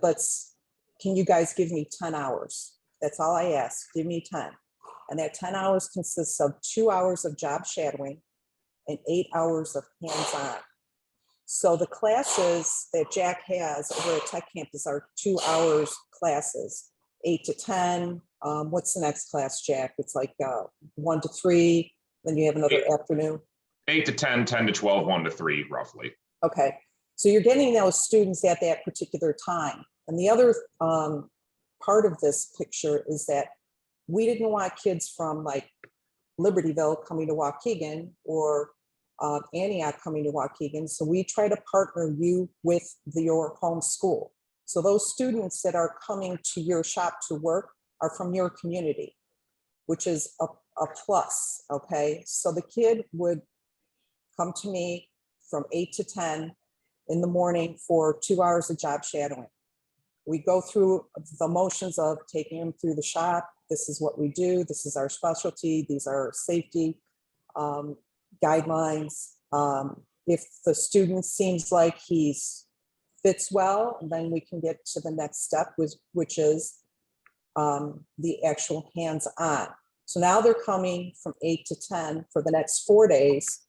S7: can you guys give me 10 hours? That's all I asked, give me 10. And that 10 hours consists of 2 hours of job shadowing and 8 hours of hands-on. So the classes that Jack has over at Tech Campus are 2 hours classes, 8 to 10. What's the next class, Jack? It's like 1 to 3, then you have another afternoon.
S5: 8 to 10, 10 to 12, 1 to 3, roughly.
S7: Okay, so you're getting those students at that particular time. And the other part of this picture is that we didn't want kids from like Libertyville coming to Waukegan or Antioch coming to Waukegan. So we try to partner you with your home school. So those students that are coming to your shop to work are from your community, which is a plus, okay? So the kid would come to me from 8 to 10 in the morning for 2 hours of job shadowing. We go through the motions of taking them through the shop. This is what we do. This is our specialty. These are safety guidelines. If the student seems like he's fits well, then we can get to the next step, which is the actual hands-on. So now they're coming from 8 to 10 for the next 4 days,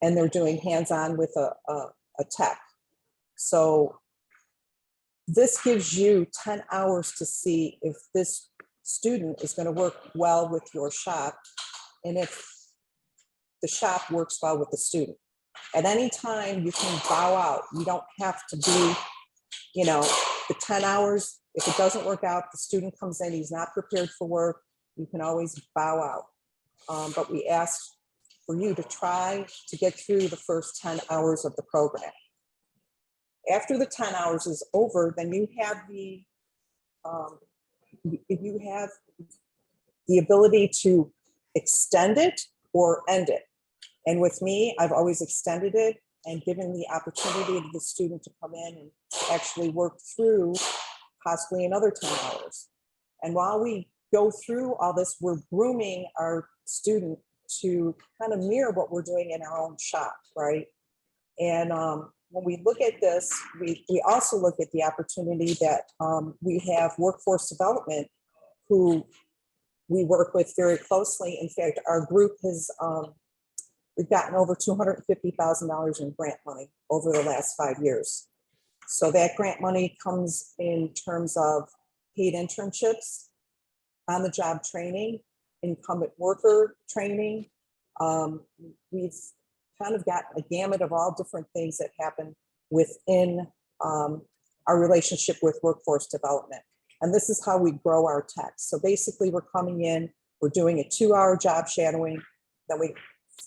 S7: and they're doing hands-on with a tech. So this gives you 10 hours to see if this student is going to work well with your shop and if the shop works well with the student. At any time you can bow out. You don't have to do, the 10 hours. If it doesn't work out, the student comes in, he's not prepared for work, you can always bow out. But we ask for you to try to get through the first 10 hours of the program. After the 10 hours is over, then you have the ability to extend it or end it. And with me, I've always extended it and given the opportunity to the student to come in and actually work through possibly another 10 hours. And while we go through all this, we're grooming our student to kind of mirror what we're doing in our own shop, right? And when we look at this, we also look at the opportunity that we have workforce development who we work with very closely. In fact, our group has, we've gotten over $250,000 in grant money over the last 5 years. So that grant money comes in terms of paid internships, on-the-job training, incumbent worker training. We've kind of got a gamut of all different things that happen within our relationship with workforce development. And this is how we grow our tech. So basically we're coming in, we're doing a 2-hour job shadowing, then we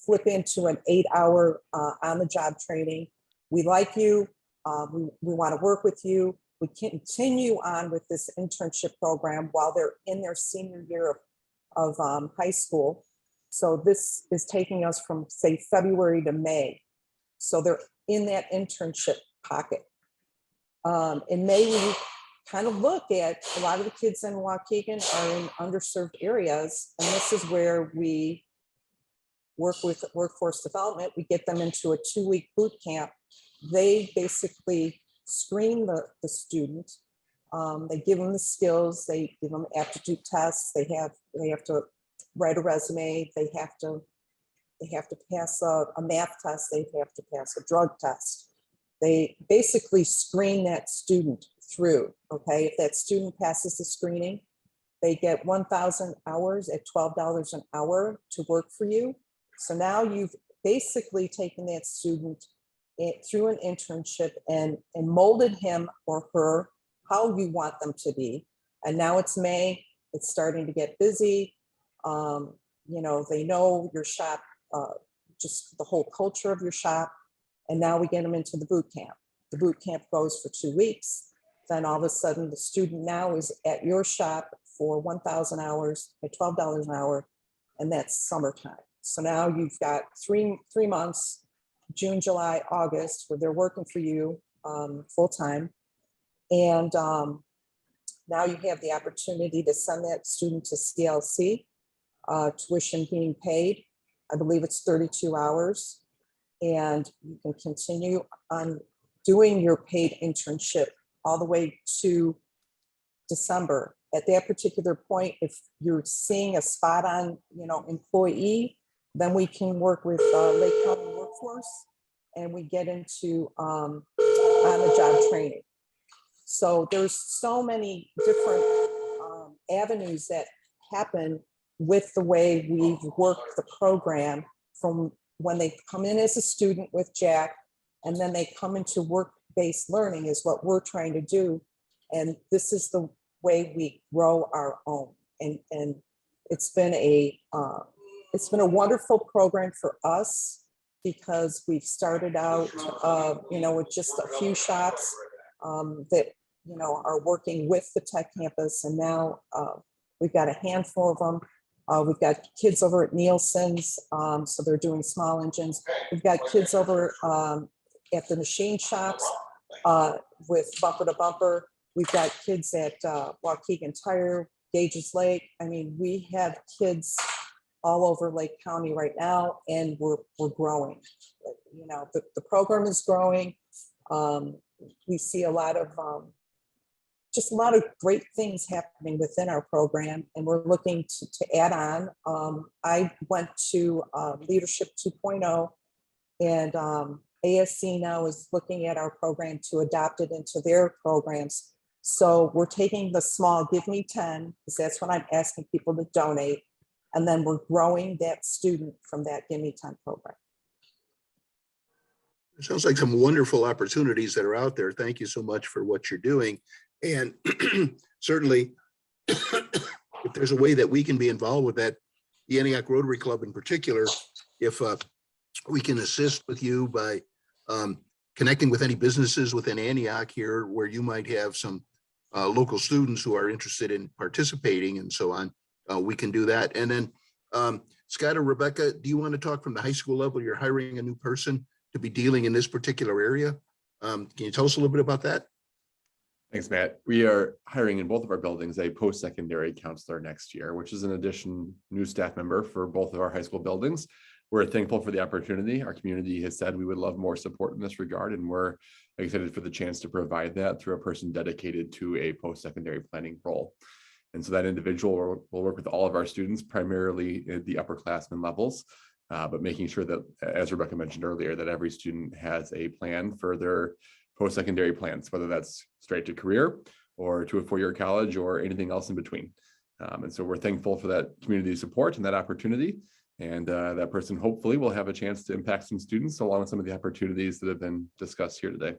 S7: flip into an 8-hour on-the-job training. We like you, we want to work with you. We continue on with this internship program while they're in their senior year of high school. So this is taking us from, say, February to May. So they're in that internship pocket. In May, we kind of look at a lot of the kids in Waukegan are in underserved areas. And this is where we work with workforce development. We get them into a 2-week boot camp. They basically screen the student. They give them the skills. They give them aptitude tests. They have to write a resume. They have to pass a math test. They have to pass a drug test. They basically screen that student through. Okay, if that student passes the screening, they get 1,000 hours at $12 an hour to work for you. So now you've basically taken that student through an internship and molded him or her how you want them to be. And now it's May, it's starting to get busy. They know your shop just the whole culture of your shop. And now we get them into the boot camp. The boot camp goes for 2 weeks. Then all of a sudden, the student now is at your shop for 1,000 hours at $12 an hour, and that's summertime. So now you've got three months, June, July, August, where they're working for you full time. And now you have the opportunity to send that student to CLC, tuition being paid. I believe it's 32 hours. And you can continue on doing your paid internship all the way to December. At that particular point, if you're seeing a spot on, employee, then we can work with Lake County Workforce, and we get into on-the-job training. So there's so many different avenues that happen with the way we've worked the program from when they come in as a student with Jack, and then they come into work-based learning is what we're trying to do. And this is the way we grow our own. And it's been a wonderful program for us because we've started out, with just a few shops that, are working with the tech campus. And now we've got a handful of them. We've got kids over at Nielsen's, so they're doing small engines. We've got kids over at the machine shops with Bumper to Bumper. We've got kids at Waukegan Tire, Gages Lake. I mean, we have kids all over Lake County right now, and we're growing. The program is growing. We see a lot of great things happening within our program, and we're looking to add on. I went to Leadership 2.0, and ASC now is looking at our program to adopt it into their programs. So we're taking the small Give Me 10, because that's what I'm asking people to donate, and then we're growing that student from that Give Me 10 program.
S1: It sounds like some wonderful opportunities that are out there. Thank you so much for what you're doing. And certainly, if there's a way that we can be involved with that, the Antioch Rotary Club in particular, if we can assist with you by connecting with any businesses within Antioch here where you might have some local students who are interested in participating and so on, we can do that. And then Scott or Rebecca, do you want to talk from the high school level? You're hiring a new person to be dealing in this particular area. Can you tell us a little bit about that?
S2: Thanks, Matt. We are hiring in both of our buildings a post-secondary counselor next year, which is an addition new staff member for both of our high school buildings. We're thankful for the opportunity. Our community has said we would love more support in this regard, and we're excited for the chance to provide that through a person dedicated to a post-secondary planning role. And so that individual will work with all of our students, primarily at the upperclassmen levels, but making sure that, as Rebecca mentioned earlier, that every student has a plan for their post-secondary plans, whether that's straight to career or to a four-year college or anything else in between. And so we're thankful for that community support and that opportunity. And that person hopefully will have a chance to impact some students along with some of the opportunities that have been discussed here today.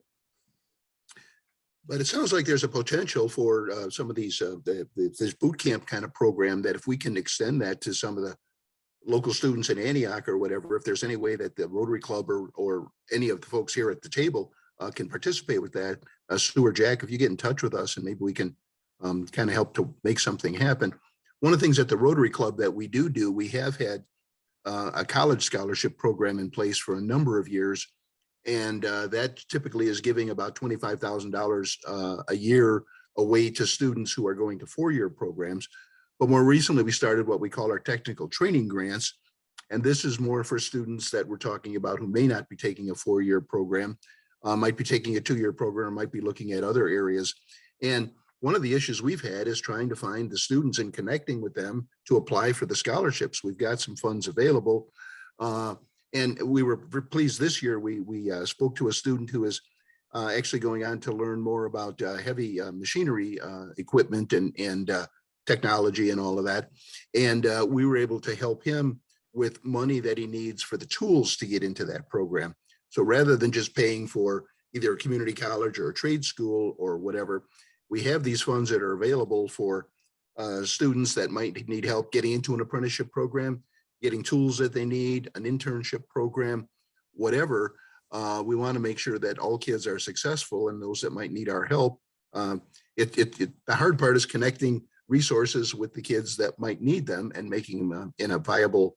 S1: But it sounds like there's a potential for some of these, this boot camp kind of program, that if we can extend that to some of the local students in Antioch or whatever, if there's any way that the Rotary Club or any of the folks here at the table can participate with that. Sue or Jack, if you get in touch with us and maybe we can kind of help to make something happen. One of the things at the Rotary Club that we do, we have had a college scholarship program in place for a number of years. And that typically is giving about $25,000 a year away to students who are going to four-year programs. But more recently, we started what we call our technical training grants. And this is more for students that we're talking about who may not be taking a four-year program, might be taking a two-year program, might be looking at other areas. And one of the issues we've had is trying to find the students and connecting with them to apply for the scholarships. We've got some funds available. And we were pleased this year, we spoke to a student who is actually going on to learn more about heavy machinery equipment and technology and all of that. And we were able to help him with money that he needs for the tools to get into that program. So rather than just paying for either a community college or a trade school or whatever, we have these funds that are available for students that might need help getting into an apprenticeship program. getting tools that they need, an internship program, whatever. We want to make sure that all kids are successful, and those that might need our help. The hard part is connecting resources with the kids that might need them and making them in a viable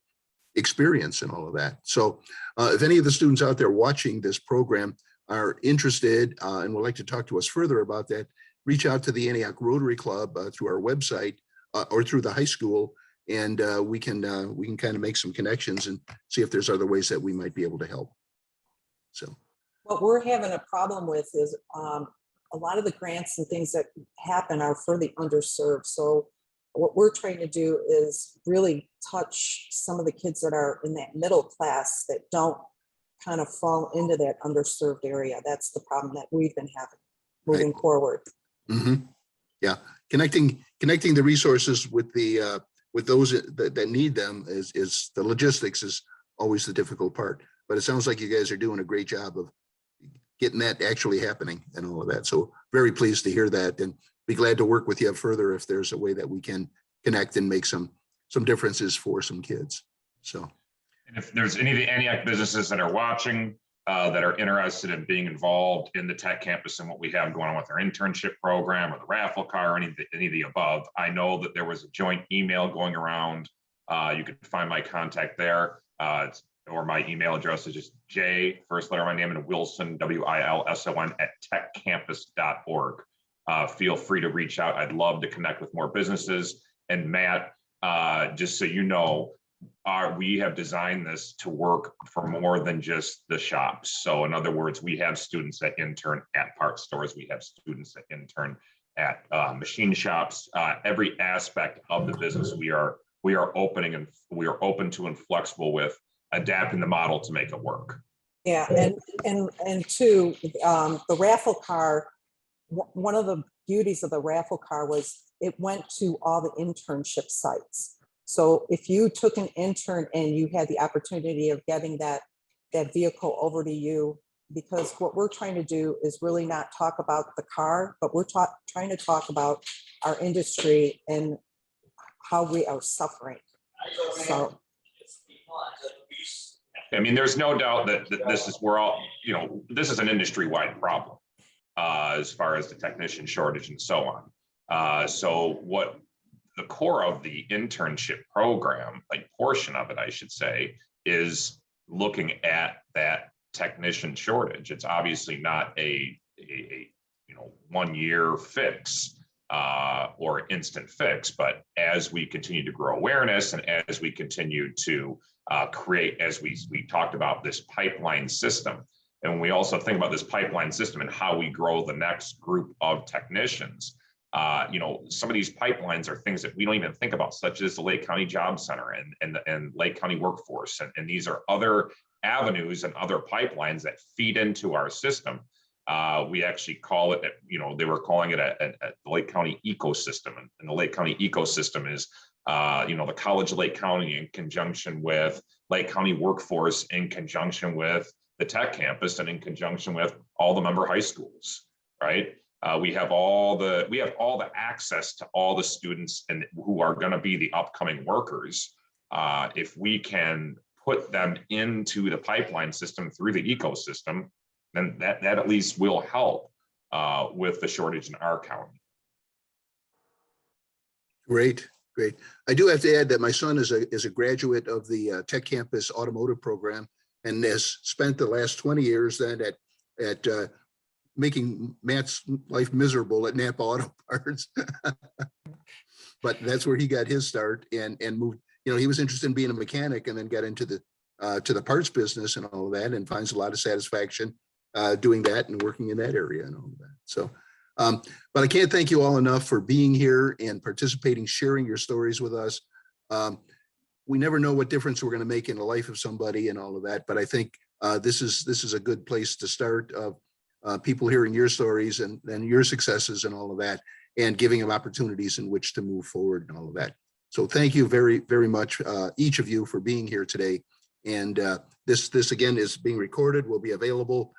S1: experience and all of that. So if any of the students out there watching this program are interested and would like to talk to us further about that, reach out to the Antioch Rotary Club through our website or through the high school, and we can kind of make some connections and see if there's other ways that we might be able to help. So
S7: what we're having a problem with is a lot of the grants and things that happen are for the underserved. So what we're trying to do is really touch some of the kids that are in that middle class that don't kind of fall into that underserved area. That's the problem that we've been having moving forward.
S1: Mm-hmm. Yeah, connecting the resources with the with those that need them is the logistics is always the difficult part. But it sounds like you guys are doing a great job of getting that actually happening and all of that. So very pleased to hear that, and be glad to work with you further if there's a way that we can connect and make some differences for some kids. So,
S5: and if there's any of the Antioch businesses that are watching that are interested in being involved in the tech campus and what we have going on with our internship program or the raffle car or any of the above, I know that there was a joint email going around. You can find my contact there. Or my email address is just J, first letter of my name, and Wilson, WILSON @techcampus.org. Feel free to reach out. I'd love to connect with more businesses. And Matt, just so you know, we have designed this to work for more than just the shops. So in other words, we have students that intern at parts stores. We have students that intern at machine shops. Every aspect of the business we are opening and we are open to and flexible with, adapting the model to make it work.
S7: Yeah, and two, the raffle car, one of the beauties of the raffle car was it went to all the internship sites. So if you took an intern and you had the opportunity of getting that vehicle over to you, because what we're trying to do is really not talk about the car, but we're trying to talk about our industry and how we are suffering. So
S5: I mean, there's no doubt that this is, this is an industry-wide problem as far as the technician shortage and so on. So what the core of the internship program, like portion of it, I should say, is looking at that technician shortage. It's obviously not a 1 year fix or instant fix, but as we continue to grow awareness and as we continue to create, as we talked about, this pipeline system, and we also think about this pipeline system and how we grow the next group of technicians. Some of these pipelines are things that we don't even think about, such as the Lake County Job Center and Lake County Workforce, and these are other avenues and other pipelines that feed into our system. We actually call it, they were calling it a Lake County ecosystem, and the Lake County ecosystem is the College of Lake County in conjunction with Lake County Workforce, in conjunction with the tech campus, and in conjunction with all the member high schools, right? We have all the access to all the students and who are going to be the upcoming workers. If we can put them into the pipeline system through the ecosystem, then that at least will help with the shortage in our county.
S1: Great. I do have to add that my son is a graduate of the Tech Campus Automotive Program and has spent the last 20 years then at making Matt's life miserable at Napa Auto Parts. But that's where he got his start and moved. He was interested in being a mechanic and then got into the parts business and all of that, and finds a lot of satisfaction doing that and working in that area and all of that. So, but I can't thank you all enough for being here and participating, sharing your stories with us. We never know what difference we're going to make in the life of somebody and all of that, but I think this is a good place to start of people hearing your stories and your successes and all of that, and giving them opportunities in which to move forward and all of that. So thank you very, very much, each of you, for being here today. And this again is being recorded, will be available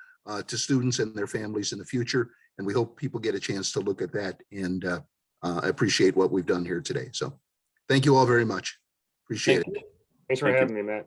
S1: to students and their families in the future. And we hope people get a chance to look at that and appreciate what we've done here today. So thank you all very much. Appreciate it.
S4: Thanks for
S6: Thank you.
S4: having me, Matt.